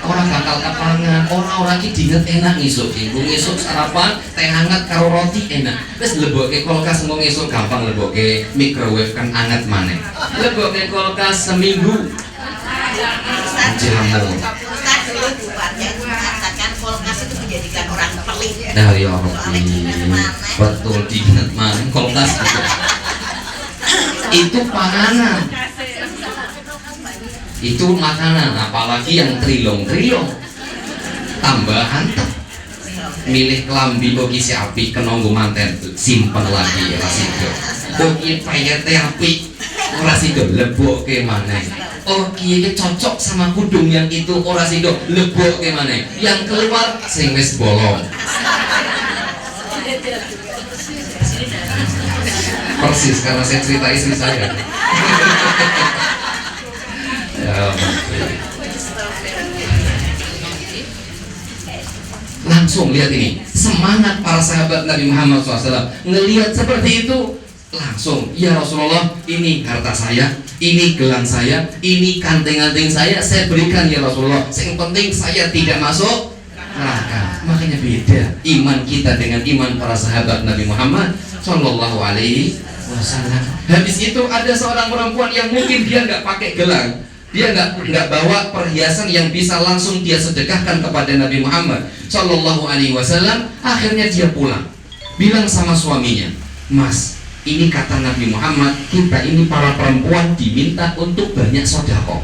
orang bakal kepangan orang lagi dinget enak ngisuk ngisuk sarapan teh hangat karo roti enak terus leboknya kulkas mau ngisuk gampang leboknya microwave kan hangat mana leboknya kulkas seminggu jamu dulu buatnya mengatakan kulkas itu menjadikan orang pelit. Nah ya Rabbi, betul diingat mana kulkas itu panganan, itu makanan, apalagi yang trilong-trilong tambahan milih kelambi bagi si api kenonggo manten simpen lagi rasido bagi payete api rasido lebok ke mana oh kiye cocok sama kudung yang itu ora sido lebok ke mana yang keluar sing wis bolong persis karena saya cerita istri saya ya, langsung lihat ini semangat para sahabat Nabi Muhammad SAW ngelihat seperti itu langsung ya Rasulullah ini harta saya ini gelang saya ini kanting-kanting saya berikan ya Rasulullah yang penting saya tidak masuk neraka. Makanya beda iman kita dengan iman para sahabat Nabi Muhammad Sallallahu Alaihi Wasallam. Habis itu ada seorang perempuan yang mungkin dia nggak pakai gelang, dia nggak bawa perhiasan yang bisa langsung dia sedekahkan kepada Nabi Muhammad Sallallahu Alaihi Wasallam. Akhirnya dia pulang, bilang sama suaminya, Mas, ini kata Nabi Muhammad, kita ini para perempuan diminta untuk banyak sedekah.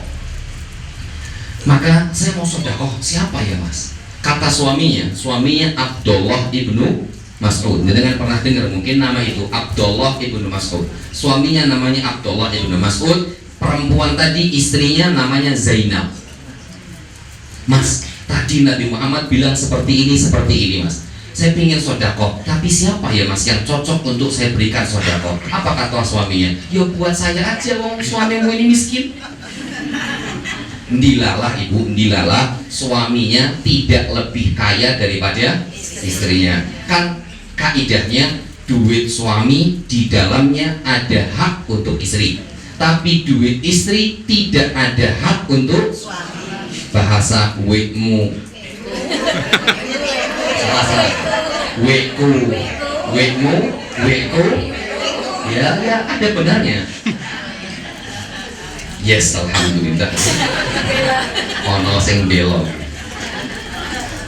Maka saya mau sedekah, siapa ya Mas? Kata suaminya Abdullah ibnu Mas'ud. Dengan pernah dengar mungkin nama itu Abdullah ibnu Mas'ud. Suaminya namanya Abdullah ibnu Mas'ud. Perempuan tadi istrinya namanya Zainab. Mas, tadi Nabi Muhammad bilang seperti ini Mas. Saya ingin sodako, tapi siapa ya Mas yang cocok untuk saya berikan sodako? Apa kata suaminya? Yo buat saya aja, wong suamimu ini miskin. Ndilalah ibu, ndilalah suaminya tidak lebih kaya daripada istrinya. Kan kaidahnya duit suami di dalamnya ada hak untuk istri, tapi duit istri tidak ada hak untuk suami. Bahasa wekmu, wekmu, ya ada benarnya. Yes, alhamdulillah. Ono sing belok.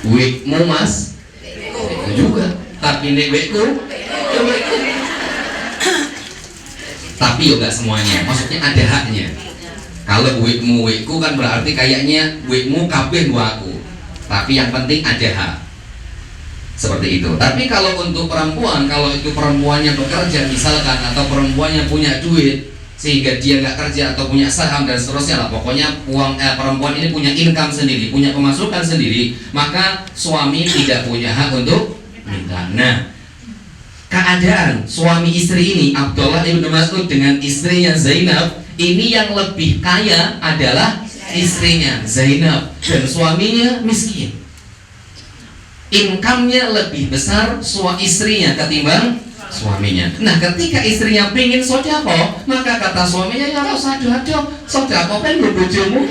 Wekmu Mas, itu juga. Tapi nek wekku, ya wekku. Tapi yo enggak semuanya. Maksudnya ada haknya. Kalau wekku kan berarti kayaknya wekmu kabeh aku. Tapi yang penting ada hak. Seperti itu. Tapi kalau untuk perempuan, kalau itu perempuannya bekerja misalkan atau perempuannya punya duit sehingga dia nggak kerja atau punya saham dan seterusnya lah, pokoknya perempuan ini punya income sendiri, punya pemasukan sendiri, maka suami tidak punya hak untuk minta. Nah, keadaan suami istri ini Abdullah ibnu Mas'ud dengan istrinya Zainab ini yang lebih kaya adalah istrinya Zainab dan suaminya miskin. Income-nya lebih besar istrinya ketimbang suaminya. Nah, ketika istrinya pingin sodako, maka kata suaminya ya usah doa-doa, sodako kan bojomu.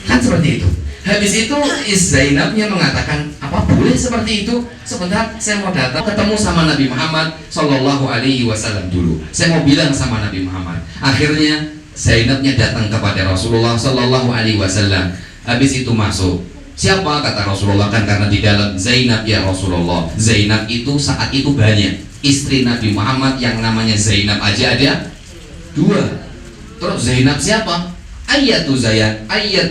Kan seperti itu. Habis itu Zainabnya mengatakan, apa boleh seperti itu? Sebentar, saya mau datang ketemu sama Nabi Muhammad Sallallahu Alaihi Wasallam dulu. Saya mau bilang sama Nabi Muhammad. Akhirnya Zainabnya datang kepada Rasulullah Sallallahu Alaihi Wasallam. Habis itu masuk. Siapa? Kata Rasulullah, kan karena di dalam Zainab ya Rasulullah. Zainab itu saat itu banyak. Istri Nabi Muhammad yang namanya Zainab aja ada 2. Terus Zainab siapa? Ayyatu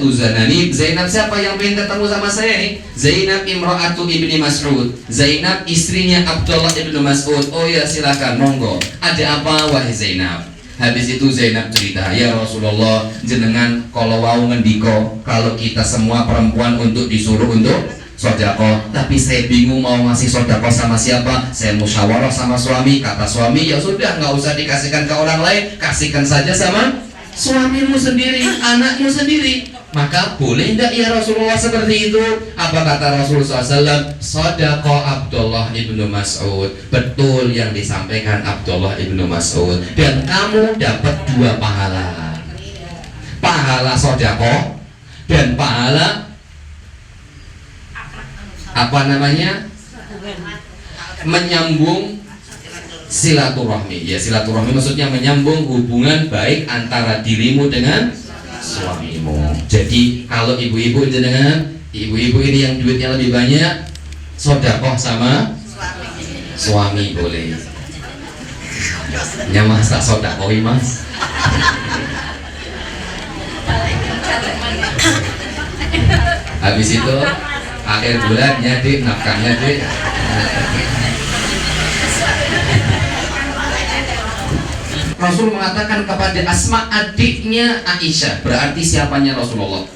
Zanani. Zainab siapa yang pengen ketemu sama saya nih? Zainab imra'atu ibni Mas'ud. Zainab istrinya Abdullah ibnu Mas'ud. Oh ya silakan, monggo. Ada apa wahai Zainab? Habis itu Zainab cerita, ya Rasulullah, jenengan kalau wau ngendiko kalau kita semua perempuan untuk disuruh untuk sodako, tapi saya bingung mau ngasih sodako sama siapa. Saya musyawarah sama suami, kata suami, ya sudah nggak usah dikasihkan ke orang lain, kasihkan saja sama suamimu sendiri, anakmu sendiri. Maka boleh tidak ya Rasulullah seperti itu? Apa kata Rasulullah SAW? Sodako Abdullah ibnu Mas'ud. Betul yang disampaikan Abdullah ibnu Mas'ud. Dan kamu dapat 2 pahala. Pahala sodako dan pahala apa namanya? Menyambung silaturahmi. Ya, silaturahmi maksudnya menyambung hubungan baik antara dirimu dengan suamimu. Jadi kalau ibu-ibu jenengan, ibu-ibu ini yang duitnya lebih banyak, sodakoh sama suami boleh. Ya mas, tak sodakohi mas. Habis itu akhir bulannya dik, nafkahnya dik. Rasul mengatakan kepada Asma, adiknya Aisyah, berarti siapanya Rasulullah?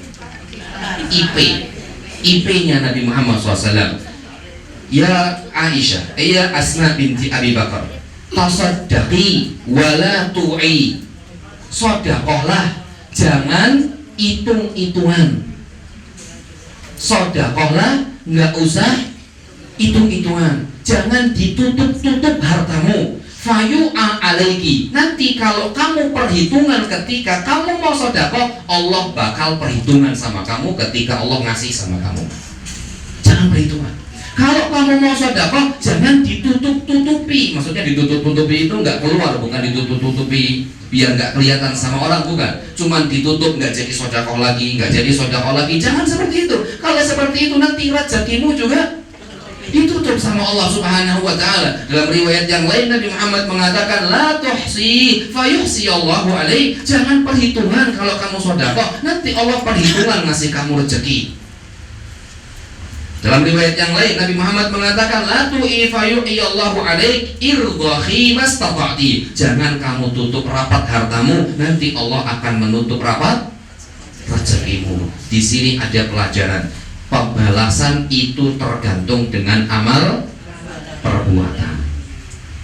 IP-nya Nabi Muhammad SAW. Ya Aisyah, ya Asma binti Abi Bakar, tasaddaqi wala tu'i. Sodakohlah, jangan hitung-hitungan. Sodakohlah, nggak usah hitung-hitungan. Jangan ditutup-tutup hartamu. Fayu'a alaiki, nanti kalau kamu perhitungan ketika kamu mau sedekah, Allah bakal perhitungan sama kamu ketika Allah ngasih sama kamu. Jangan perhitungan. Kalau kamu mau sedekah, jangan ditutup-tutupi. Maksudnya ditutup-tutupi itu nggak keluar, bukan ditutup-tutupi biar nggak kelihatan sama orang, bukan. Cuman ditutup, nggak jadi sedekah lagi, nggak jadi sedekah lagi. Jangan seperti itu. Kalau seperti itu nanti rezekimu juga ditutup sama Allah Subhanahu wa taala. Dalam riwayat yang lain Nabi Muhammad mengatakan, la tuhsi fayuhsi Allahu alaik. Jangan perhitungan kalau kamu sedekah, nanti Allah perhitungan ngasih kamu rezeki. Dalam riwayat yang lain Nabi Muhammad mengatakan, la tu'i fayuhi Allahu alaik irdhahi mastata'ti. Jangan kamu tutup rapat hartamu, nanti Allah akan menutup rapat rezekimu. Di sini ada pelajaran. Pembalasan itu tergantung dengan amal perbuatan.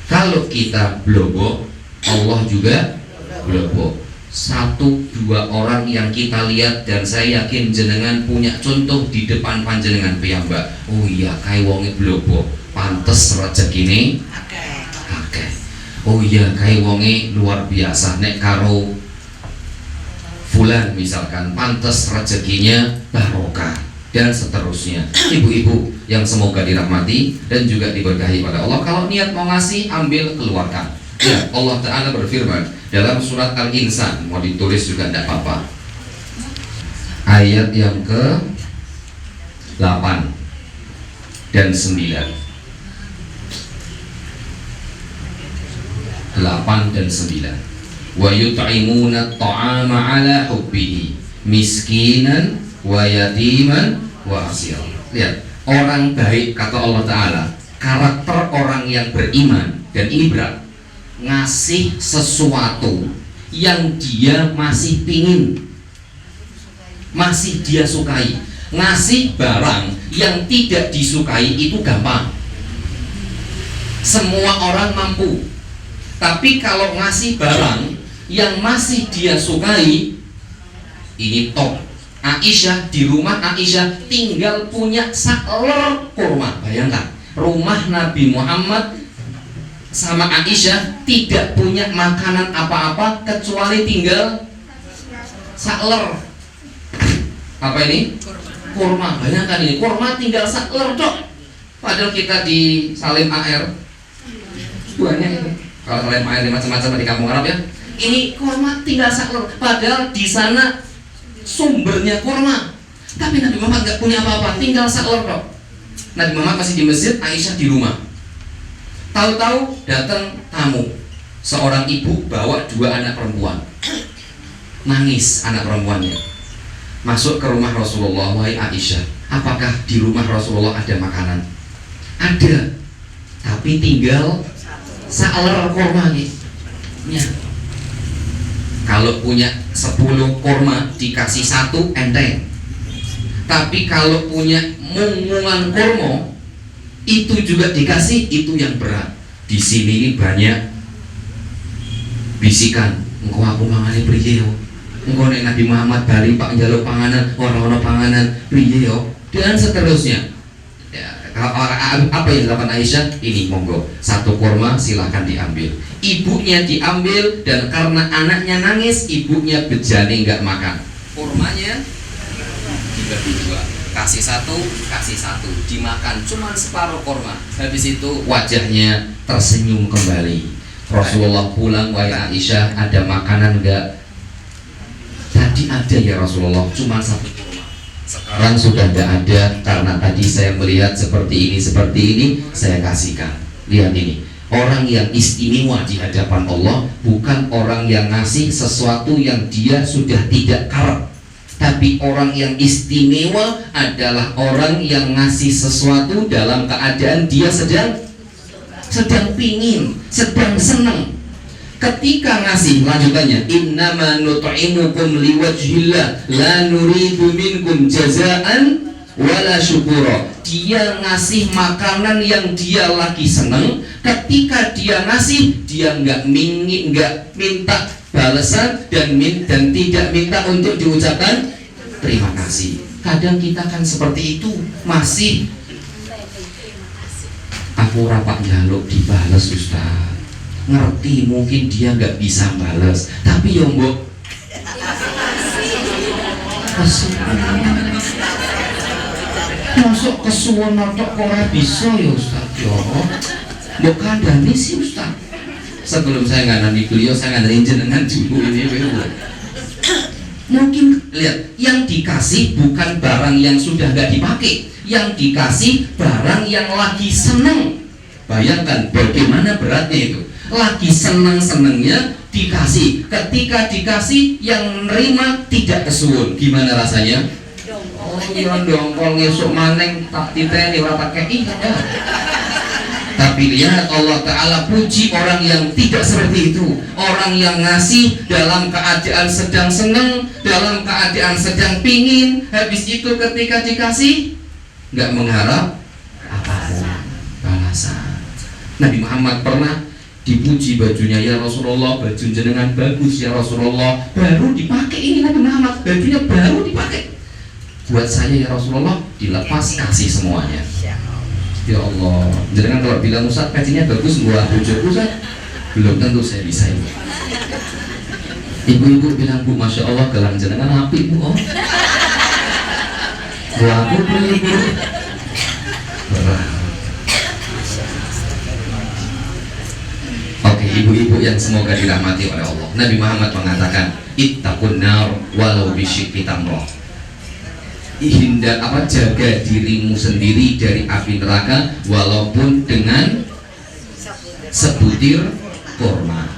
Kalau kita blobok, Allah juga blobok. 1-2 orang yang kita lihat, dan saya yakin jenengan punya contoh di depan panjenengan piyambak. Oh iya, kayak wonge blobok, pantes rezekine akeh. Oh iya, kayak wonge luar biasa, nek karo fulan misalkan, pantes rezekinya barokah. Dan seterusnya. Ibu-ibu yang semoga dirahmati dan juga diberkahi pada Allah, kalau niat mau ngasih, ambil, keluarkan. Ya, Allah Ta'ala berfirman dalam surat Al-Insan, mau ditulis juga tidak apa-apa, ayat yang ke 8 dan 9. 8 dan 9. Wa yut'imuna at-ta'ama 'ala hubbihi miskinan wa yatiman wa asir. Lihat, orang baik kata Allah Ta'ala, karakter orang yang beriman, dan ini berat, ngasih sesuatu yang dia masih pingin, masih dia sukai. Ngasih barang yang tidak disukai itu gampang, semua orang mampu. Tapi kalau ngasih barang yang masih dia sukai, ini top. Aisyah, di rumah Aisyah tinggal punya saler kurma. Bayangkan, rumah Nabi Muhammad sama Aisyah tidak punya makanan apa-apa kecuali tinggal saler. Apa ini? Kurma. Bayangkan ini, kurma tinggal saler dok. Padahal kita di Salim AR banyak itu. Kalau Salim AR macam-macam di kampung Arab ya. Ini kurma tinggal saler. Padahal di sana sumbernya kurma, tapi Nabi Muhammad nggak punya apa-apa, tinggal saler dok. Nabi Muhammad masih di masjid, Aisyah di rumah. Tahu-tahu datang tamu, seorang ibu bawa 2 anak perempuan, nangis anak perempuannya. Masuk ke rumah Rasulullah, wahai Aisyah, apakah di rumah Rasulullah ada makanan? Ada, tapi tinggal saler kurma nih. Kalau punya 10 kurma dikasih 1 enteng. Tapi kalau punya mungungan kurma itu juga dikasih, itu yang berat. Di sini ini banyak bisikan, engkau aku mangane priye yo. Engkau nek Nabi Muhammad bali Pak njaluk panganan, ora panganan priye yo. Dan seterusnya. Ya, apa yang dilakukan Aisyah? Ini monggo, 1 kurma silahkan diambil. Ibunya diambil, dan karena anaknya nangis, ibunya bejane nggak makan. Kurmanya dibagi 2, kasih 1, kasih 1, dimakan cuman separuh kurma. Habis itu wajahnya tersenyum kembali. Rasulullah pulang, wahai Aisyah, ada makanan enggak? Tadi ada ya Rasulullah, cuma 1 kurma. Sekarang sudah tidak ada, karena tadi saya melihat seperti ini, saya kasihkan. Lihat ini, orang yang istimewa di hadapan Allah bukan orang yang ngasih sesuatu yang dia sudah tidak karep. Tapi orang yang istimewa adalah orang yang ngasih sesuatu dalam keadaan dia sedang pingin, sedang senang. Ketika ngasih, lanjutannya, innama nut'imukum liwajhillah la nuridu minkum jazaan wala syukura. Dia ngasih makanan yang dia lagi senang. Ketika dia ngasih, dia nggak minta balasan dan tidak minta untuk diucapkan terima kasih. Kadang kita kan seperti itu, masih aku rapat jaluk dibales Ustaz. Ngerti mungkin dia nggak bisa balas, tapi ya mbok masuk kesuwun kok ora bisa ya Ustaz yo. Mbok kandhani sih Ustaz. Sebelum saya ngandani beliau, saya ngandani jenengan dulu ini. Mungkin lihat, yang dikasih bukan barang yang sudah nggak dipakai, yang dikasih barang yang lagi seneng. Bayangkan bagaimana beratnya itu. Lagi senang-senangnya dikasih. Ketika dikasih, yang nerima tidak kesuwun. Gimana rasanya? Oh iya dongkol ngesuk maneng tak titeni ora tak kei. Tapi lihat, Allah Ta'ala puji orang yang tidak seperti itu. Orang yang ngasih dalam keadaan sedang senang, dalam keadaan sedang pingin. Habis itu ketika dikasih nggak mengharap apapun balasan. Nabi Muhammad pernah dipuji bajunya, ya Rasulullah, baju jenengan bagus ya Rasulullah, baru dipakai ini Nabi Muhammad, bajunya baru dipakai. Buat saya ya Rasulullah, dilepas kasih semuanya. Ya Allah, jenengan kalau bilang Ustaz bajunya bagus buat bojoku Ustaz, belum tentu saya bisa itu. Ibu-ibu bilang, Bu, Masya Allah gelang jenengan api Bu. Oh, buat aku beli Bu. Oke, ibu-ibu yang semoga dirahmati oleh Allah. Nabi Muhammad mengatakan, ittaqun nar walau bisyikki tamrah. Jaga dirimu sendiri dari api neraka walaupun dengan sebutir kurma.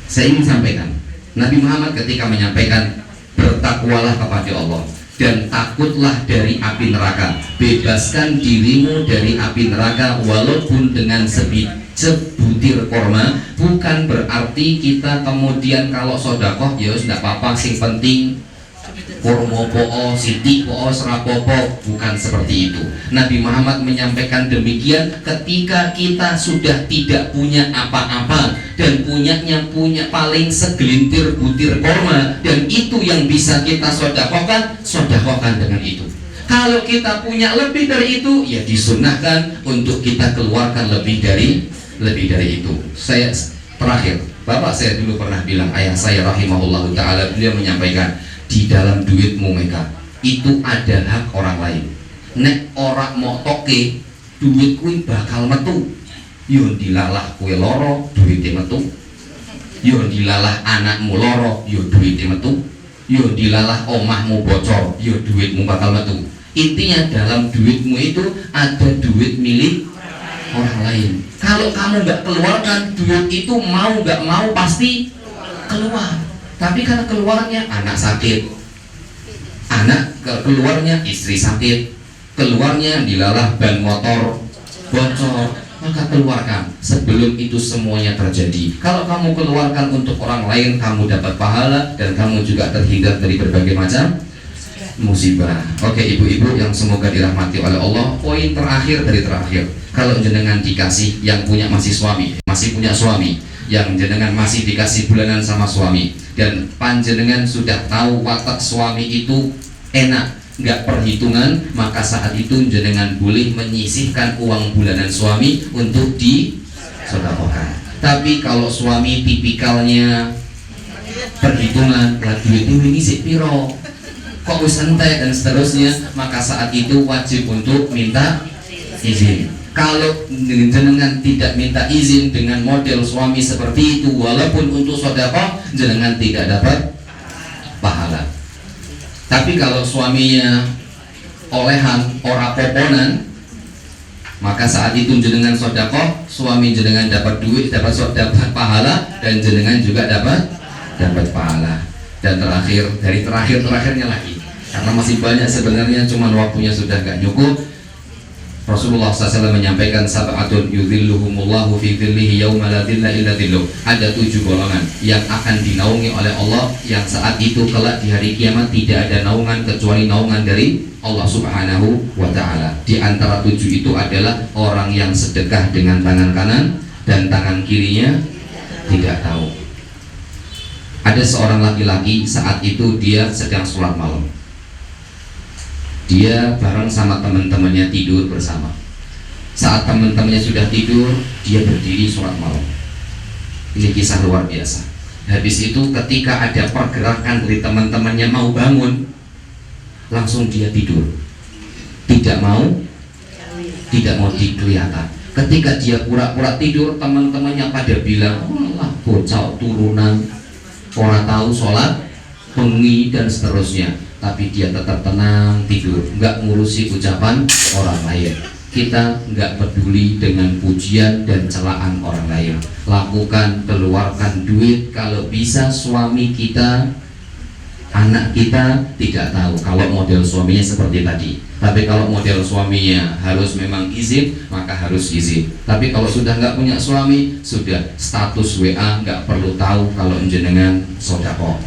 Saya ingin sampaikan, Nabi Muhammad ketika menyampaikan bertakwalah kepada Allah dan takutlah dari api neraka, bebaskan dirimu dari api neraka walaupun dengan sebutir kurma, bukan berarti kita kemudian kalau sodakoh ya sudah apa-apa, sing penting kurma po'o, siti po'o, serapopo. Bukan seperti itu. Nabi Muhammad menyampaikan demikian ketika kita sudah tidak punya apa-apa dan punya paling segelintir butir kurma, dan itu yang bisa kita sodakohkan dengan itu. Kalau kita punya lebih dari itu, ya disunahkan untuk kita keluarkan lebih dari itu. Saya terakhir, bapak saya dulu pernah bilang, ayah saya rahimahullah ta'ala, beliau menyampaikan, di dalam duitmu Meka itu ada hak orang lain. Nek orang mau toke duit kui bakal metu, yo dilalah kue loro duitnya metu, yo dilalah anakmu loro yo duitnya metu, yo dilalah omahmu bocor yo duitmu bakal metu. Intinya dalam duitmu itu ada duit milik orang lain. Kalau kamu nggak keluarkan duit itu, mau nggak mau pasti keluar. Tapi karena keluarnya anak sakit, keluarnya istri sakit, keluarnya dilalah ban motor bocor, maka keluarkan sebelum itu semuanya terjadi. Kalau kamu keluarkan untuk orang lain, kamu dapat pahala dan kamu juga terhindar dari berbagai macam musibah. Oke ibu-ibu yang semoga dirahmati oleh Allah, poin terakhir dari terakhir, kalau jenengan dikasih, yang punya masih punya suami, yang jenengan masih dikasih bulanan sama suami, dan panjenengan sudah tahu watak suami itu enak, nggak perhitungan, maka saat itu jenengan boleh menyisihkan uang bulanan suami untuk disedekahkan. Tapi kalau suami tipikalnya perhitungan, lah duit ini sik piro, kok wis entek dan seterusnya, maka saat itu wajib untuk minta izin. Kalau jenengan tidak minta izin dengan model suami seperti itu, walaupun untuk sedekah, jenengan tidak dapat pahala. Tapi kalau suaminya olehan, ora poponan, maka saat itu jenengan sedekah, suami jenengan dapat duit, dapat pahala, dan jenengan juga dapat pahala. Dan terakhir, dari terakhirnya lagi, karena masih banyak sebenarnya, cuman waktunya sudah gak cukup. Rasulullah SAW menyampaikan sab'atun yudhilluhumullahu fi dhillihi yawma la dhilla illa dhilluh. Ada 7 golongan yang akan dinaungi oleh Allah, yang saat itu kelak di hari kiamat tidak ada naungan kecuali naungan dari Allah Subhanahu wa ta'ala. Di antara 7 itu adalah orang yang sedekah dengan tangan kanan dan tangan kirinya tidak tahu. Ada seorang laki-laki, saat itu dia sedang sholat malam. Dia bareng sama teman-temannya tidur bersama. Saat teman-temannya sudah tidur, dia berdiri sholat malam. Ini kisah luar biasa. Habis itu ketika ada pergerakan dari teman-temannya mau bangun, langsung dia tidur. Tidak mau dikelihatan. Ketika dia pura-pura tidur, teman-temannya pada bilang, "Walah, bocah turunan, orang tahu sholat, bengi dan seterusnya." Tapi dia tetap tenang tidur, nggak ngurusi ucapan orang lain. Kita nggak peduli dengan pujian dan celaan orang lain. Lakukan, keluarkan duit. Kalau bisa suami kita, anak kita tidak tahu kalau model suaminya seperti tadi. Tapi kalau model suaminya harus memang izin, maka harus izin. Tapi kalau sudah nggak punya suami, sudah status WA nggak perlu tahu kalau jenengan sedekah.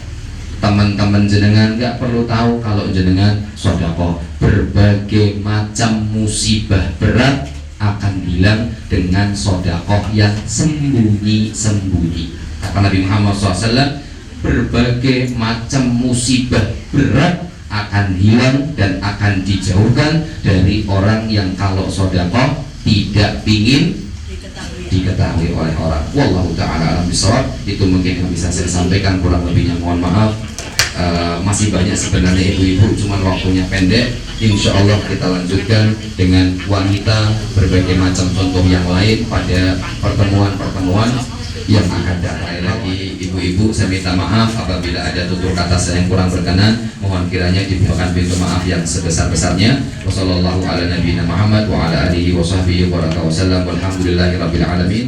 Teman-teman jenengan nggak perlu tahu kalau jenengan sedekah. Berbagai macam musibah berat akan hilang dengan sedekah yang sembunyi-sembunyi. Kata Nabi Muhammad SAW, berbagai macam musibah berat akan hilang dan akan dijauhkan dari orang yang kalau sedekah tidak ingin diketahui oleh orang. Wallahu ta'ala alam bisawab. Itu mungkin yang bisa saya sampaikan, kurang lebihnya mohon maaf. Masih banyak sebenarnya ibu-ibu, cuman waktunya pendek. Insya Allah kita lanjutkan dengan wanita, berbagai macam contoh yang lain pada pertemuan-pertemuan yang akan datang. Lagi ibu-ibu, saya minta maaf apabila ada tutur kata saya yang kurang berkenan. Mohon kiranya dibukakan pintu maaf yang sebesar-besarnya. Wassallallahu ala nabiyina Muhammad wa ala alihi wa sahbihi wa baraka wa sallam. Walhamdulillahi rabbil alamin.